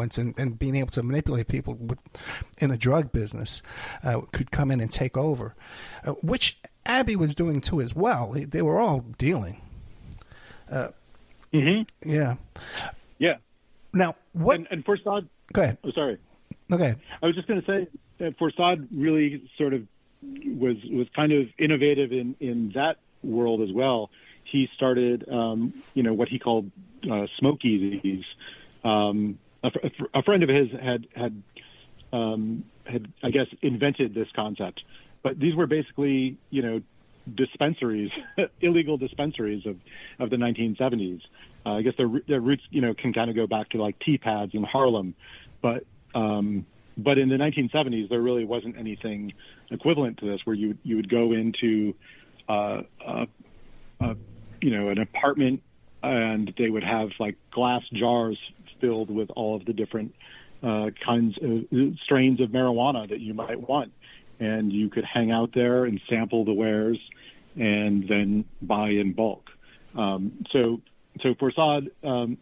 influence and being able to manipulate people in the drug business could come in and take over, which Abbey was doing too as well. They were all dealing. Yeah. Yeah. Now, what... And Forçade... Go ahead. Oh, sorry. Okay. I was just going to say that Forçade really sort of was kind of innovative in that world as well. He started, what he called smokies. A friend of his had I guess invented this concept, but these were basically dispensaries, illegal dispensaries of the 1970s. I guess their roots can kind of go back to like tea pads in Harlem, but in the 1970s there really wasn't anything equivalent to this, where you would go into an apartment, and they would have like glass jars filled with all of the different kinds of strains of marijuana that you might want. And you could hang out there and sample the wares and then buy in bulk. So Forçade,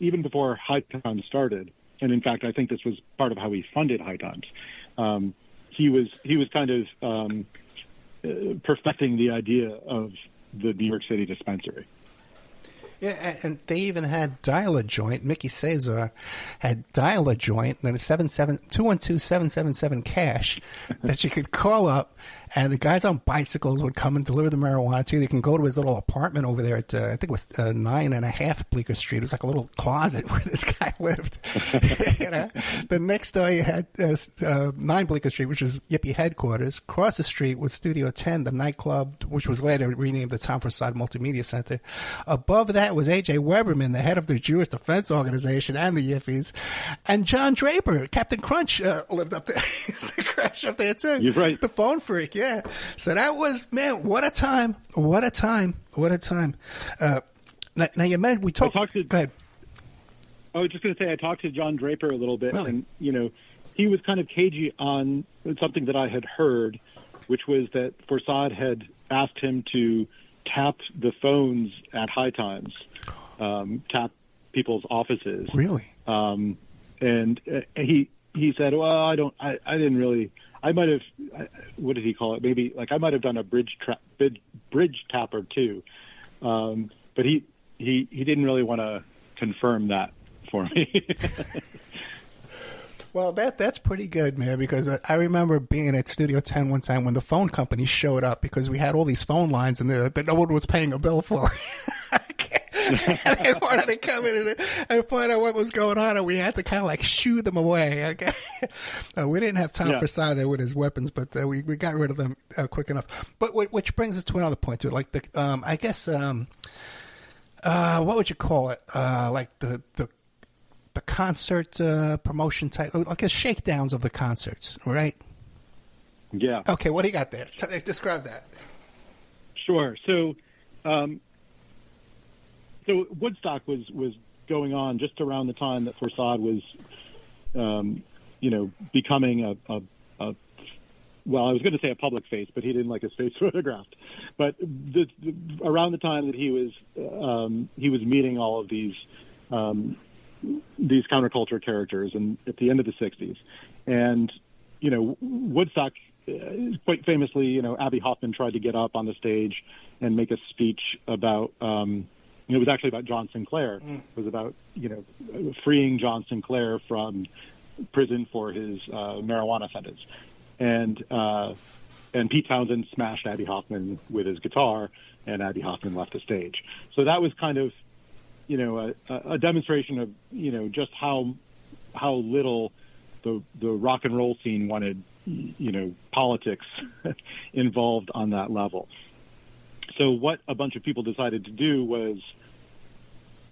even before High Times started, and in fact, I think this was part of how he funded High Times, he was kind of perfecting the idea of the New York City dispensary. Yeah, and they even had Dial-A-Joint. Mickey Cesar had Dial-A-Joint, and then a 212-777-CASH that you could call up, and the guys on bicycles would come and deliver the marijuana to you. They can go to his little apartment over there at, I think it was 9.5 Bleecker Street. It was like a little closet where this guy lived. The next door you had 9 Bleecker Street, which was Yippie headquarters. Across the street was Studio 10, the nightclub, which was later renamed the Tom Forçade Multimedia Center. Above that was A.J. Weberman, the head of the Jewish Defense Organization and the Yippies. And John Draper, Captain Crunch, lived up there. He used to crash up there, too. You're right. The phone freak, yeah. So that was, man, what a time. What a time. What a time. Now you meant we talked. Go ahead. I was just going to say, I talked to John Draper a little bit, really? And, he was kind of cagey on something that I had heard, which was that Forçade had asked him to tap the phones at High Times, tap people's offices. Really? And he said, well, I didn't really, I might have, what did he call it? Maybe like I might have done a bridge tap or two. But he didn't really want to confirm that for me. Well, that's pretty good, man, because I remember being at Studio 10 one time when the phone company showed up, because we had all these phone lines and that no one was paying a bill for. And they wanted to come in and find out what was going on, and we had to kind of like shoo them away. Okay, we didn't have Tom Forçade there with his weapons, but we got rid of them quick enough. But which brings us to another point too, like the I guess what would you call it? Like the concert promotion type, like the shakedowns of the concerts, right? Yeah. Okay, what do you got there? Describe that. Sure. So Woodstock was going on just around the time that Forçade was, becoming a well, I was going to say a public face, but he didn't like his face photographed. But around the time that he was meeting all of these counterculture characters, and at the end of the 60s. And, Woodstock, quite famously, Abbie Hoffman tried to get up on the stage and make a speech about, it was actually about John Sinclair. It was about, freeing John Sinclair from prison for his marijuana sentence. And Pete Townsend smashed Abbie Hoffman with his guitar, and Abbie Hoffman left the stage. So that was kind of, a demonstration of, just how little the rock and roll scene wanted, politics involved on that level. So what a bunch of people decided to do was,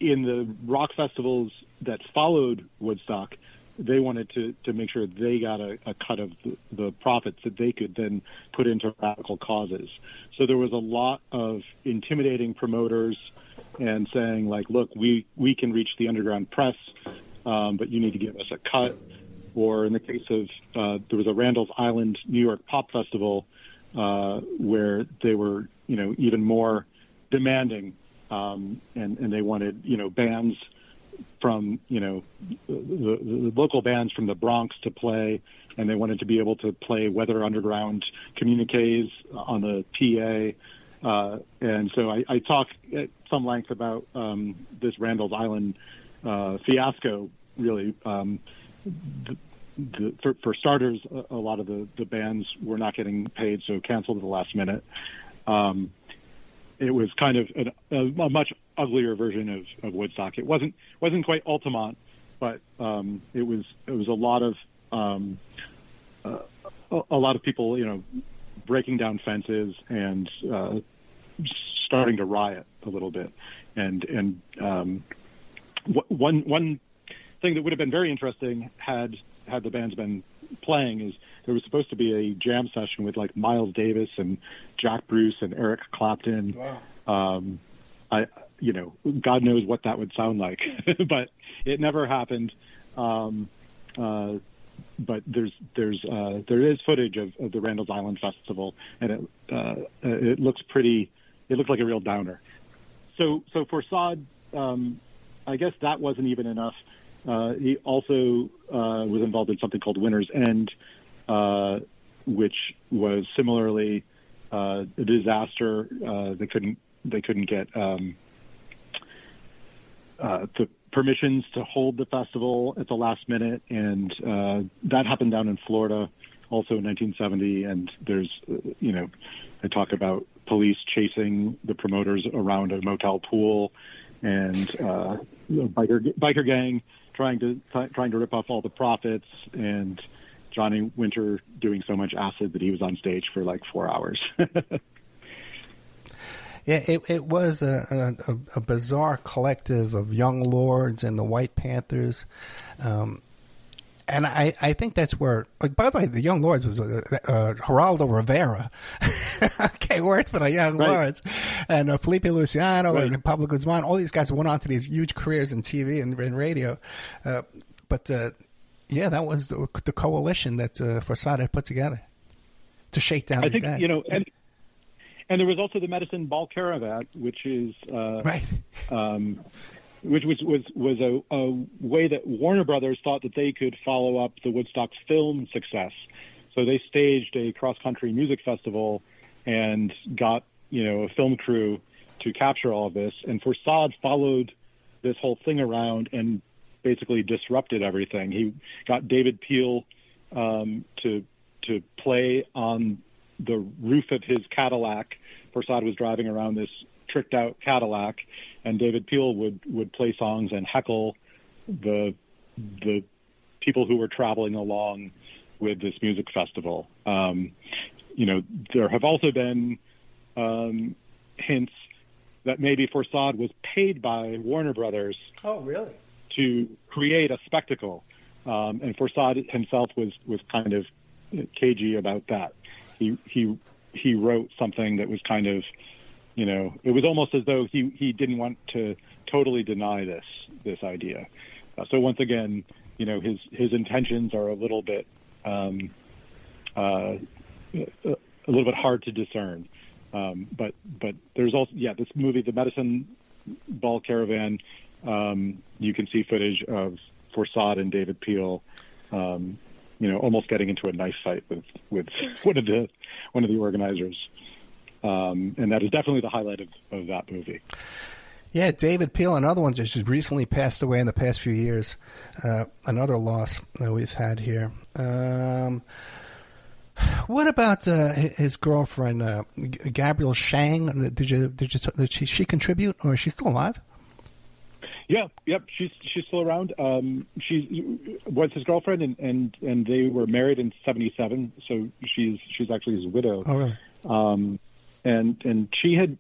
in the rock festivals that followed Woodstock, they wanted to make sure they got a cut of the profits that they could then put into radical causes. So there was a lot of intimidating promoters and saying, like, look, we can reach the underground press, but you need to give us a cut. Or in the case of, there was a Randall's Island New York Pop Festival where they were, even more demanding, and they wanted, bands from the local bands from the Bronx to play, and they wanted to be able to play Weather Underground communiques on the PA. And so I talk at some length about this Randall's Island fiasco. Really, for starters, a lot of the bands were not getting paid, so canceled at the last minute. It was kind of a much uglier version of Woodstock. It wasn't quite Altamont, but it was a lot of people, breaking down fences and starting to riot a little bit. And one thing that would have been very interesting had the bands been playing is there was supposed to be a jam session with like Miles Davis and Jack Bruce and Eric Clapton. Wow. God knows what that would sound like, but it never happened. But there is footage of the Randall's Island Festival, and it looks pretty. It looked like a real downer. So Forçade, I guess that wasn't even enough. He also was involved in something called Winter's End, which was similarly a disaster. They couldn't get the permissions to hold the festival at the last minute, and that happened down in Florida, also in 1970. And there's, they talk about police chasing the promoters around a motel pool, and biker gang trying to rip off all the profits, and Johnny Winter doing so much acid that he was on stage for like 4 hours. Yeah, it was a bizarre collective of young lords and the White Panthers. And I think that's where, like, by the way, the Young Lords was Geraldo Rivera. Okay, worked for the Young Lords. And Felipe Luciano and Pablo Guzman. All these guys went on to these huge careers in TV and radio. But that was the coalition that Forçade had put together to shake down these guys. And there was also the Medicine Ball Caravan, which is which was a way that Warner Brothers thought that they could follow up the Woodstock film success. So they staged a cross-country music festival and got, a film crew to capture all of this. And Forçade followed this whole thing around and basically disrupted everything. He got David Peel to play on the roof of his Cadillac. Forçade was driving around this tricked out Cadillac, and David Peel would play songs and heckle the people who were traveling along with this music festival. There have also been hints that maybe Forçade was paid by Warner Brothers. Oh, really? To create a spectacle, and Forçade himself was kind of cagey about that. He wrote something that was kind of, it was almost as though he didn't want to totally deny this idea. So once again, his intentions are a little bit hard to discern. But there's also this movie, The Medicine Ball Caravan. You can see footage of Forçade and David Peel, almost getting into a knife fight with one of the organizers. And that is definitely the highlight of that movie. Yeah, David Peel, another one just recently passed away in the past few years. Another loss that we've had here. What about his girlfriend, Gabrielle Shang? Did she contribute, or is she still alive? Yeah, yep, she's still around. She was his girlfriend, and they were married in '77. So she's actually his widow. Oh, really? And she had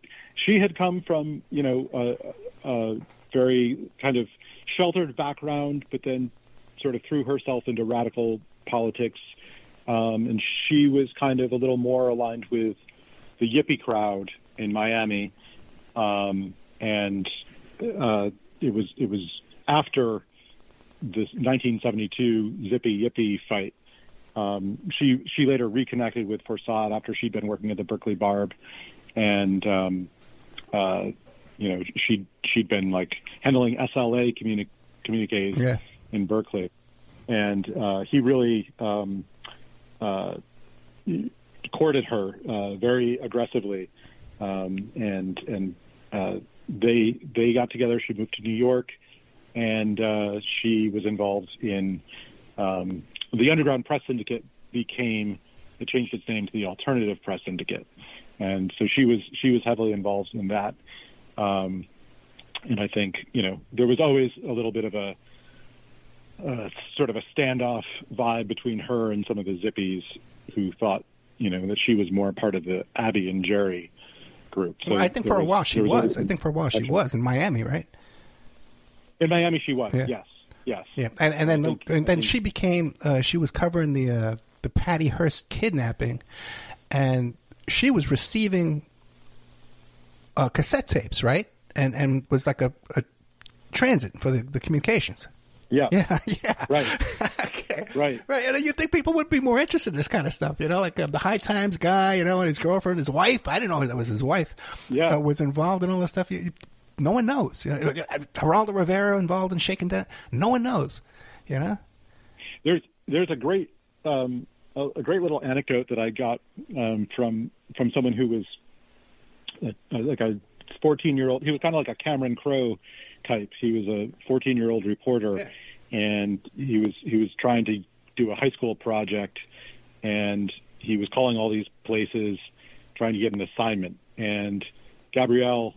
come from a very kind of sheltered background, but then sort of threw herself into radical politics. And she was kind of a little more aligned with the yippie crowd in Miami, and it was after this 1972 Zippy Yippie fight. She later reconnected with Forçade after she'd been working at the Berkeley Barb, and she'd been like handling SLA communiques in Berkeley, and he really courted her very aggressively, and they got together. She moved to New York, and she was involved in the Underground Press Syndicate. It changed its name to the Alternative Press Syndicate, and so she was heavily involved in that. And I think there was always a little bit of a sort of a standoff vibe between her and some of the Zippies who thought that she was more part of the Abby and Jerry group. So well, I think for a while she was. I think for a while she was in Miami, right? In Miami, she was. Yes. Yeah, and then she became. She was covering the Patty Hearst kidnapping, and she was receiving cassette tapes, right? And was like a transit for the communications. Yeah. Right. Okay. Right. And you think people would be more interested in this kind of stuff, like the High Times guy, and his girlfriend, his wife. I didn't know that was his wife. Yeah. Was involved in all this stuff. No one knows. Geraldo Rivera involved in Shaking Down. No one knows. There's a great little anecdote that I got from someone who was like a 14-year-old. He was kind of like a Cameron Crowe type. He was a 14-year-old reporter, and he was trying to do a high school project, and he was calling all these places trying to get an assignment. And Gabrielle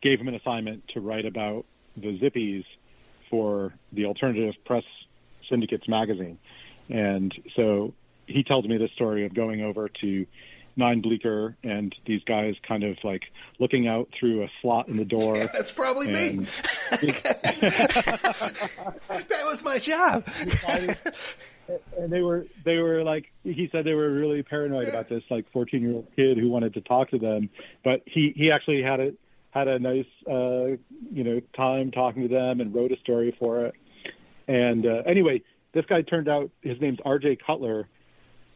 gave him an assignment to write about the Zippies for the Alternative Press Syndicate's magazine. And so he tells me this story of going over to 9 Bleecker and these guys kind of like looking out through a slot in the door. Yeah, that's probably me. That was my job. And they were like, he said they were really paranoid about this like 14-year-old kid who wanted to talk to them. But he actually had a nice, time talking to them and wrote a story for it. And anyway, this guy turned out, his name's R.J. Cutler,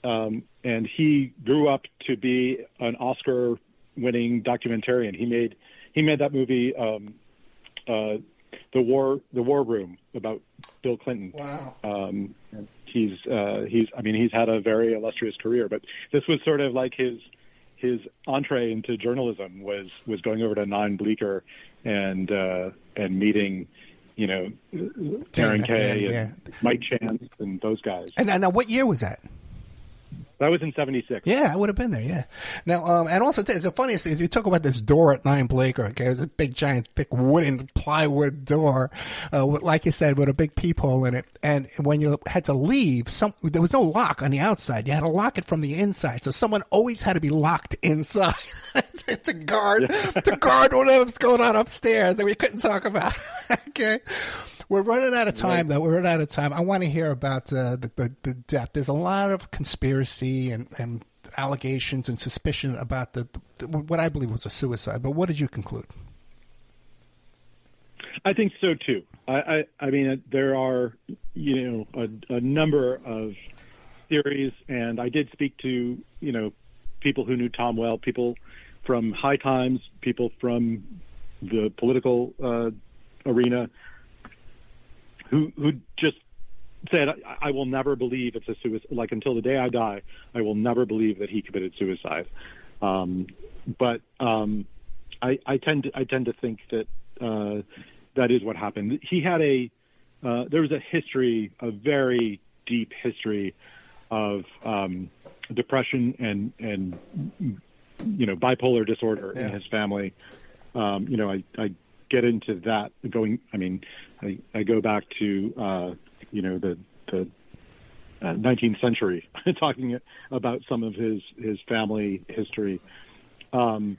and he grew up to be an Oscar-winning documentarian. He made that movie, The War Room, about Bill Clinton. Wow. He's had a very illustrious career, but this was sort of like his entree into journalism was going over to 9 Bleecker and meeting, Darren Kay and Mike Chance and those guys. And now, what year was that? That was in 76. Yeah, I would have been there, yeah. Now, and also, it's the funniest thing is you talk about this door at 9 Bleecker, okay? It was a big, giant, thick wooden plywood door, like you said, with a big peephole in it. And when you had to leave, there was no lock on the outside. You had to lock it from the inside. So someone always had to be locked inside to guard whatever's going on upstairs that we couldn't talk about, okay? We're running out of time, though. We're running out of time. I want to hear about the death. There's a lot of conspiracy and allegations and suspicion about what I believe was a suicide. But what did you conclude? I think so too. I mean, there are a number of theories, and I did speak to people who knew Tom well, people from High Times, people from the political arena, who just said, I will never believe it's a suicide. Like, until the day I die, I will never believe that he committed suicide. But I tend to think that that is what happened. He had there was a very deep history of depression and bipolar disorder in his family. I get into that I go back to the 19th century talking about some of his family history, and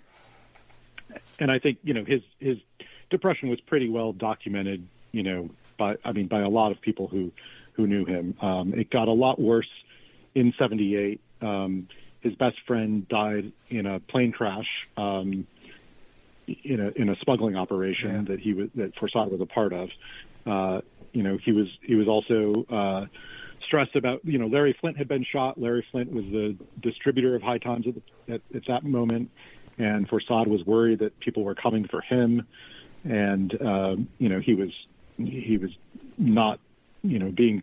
I think his depression was pretty well documented by a lot of people who knew him. It got a lot worse in 78. His best friend died in a plane crash in a smuggling operation that Forçade was a part of. He was also stressed about, Larry Flynt had been shot. Larry Flynt was the distributor of High Times at that moment, and Forçade was worried that people were coming for him. And, he he was not, being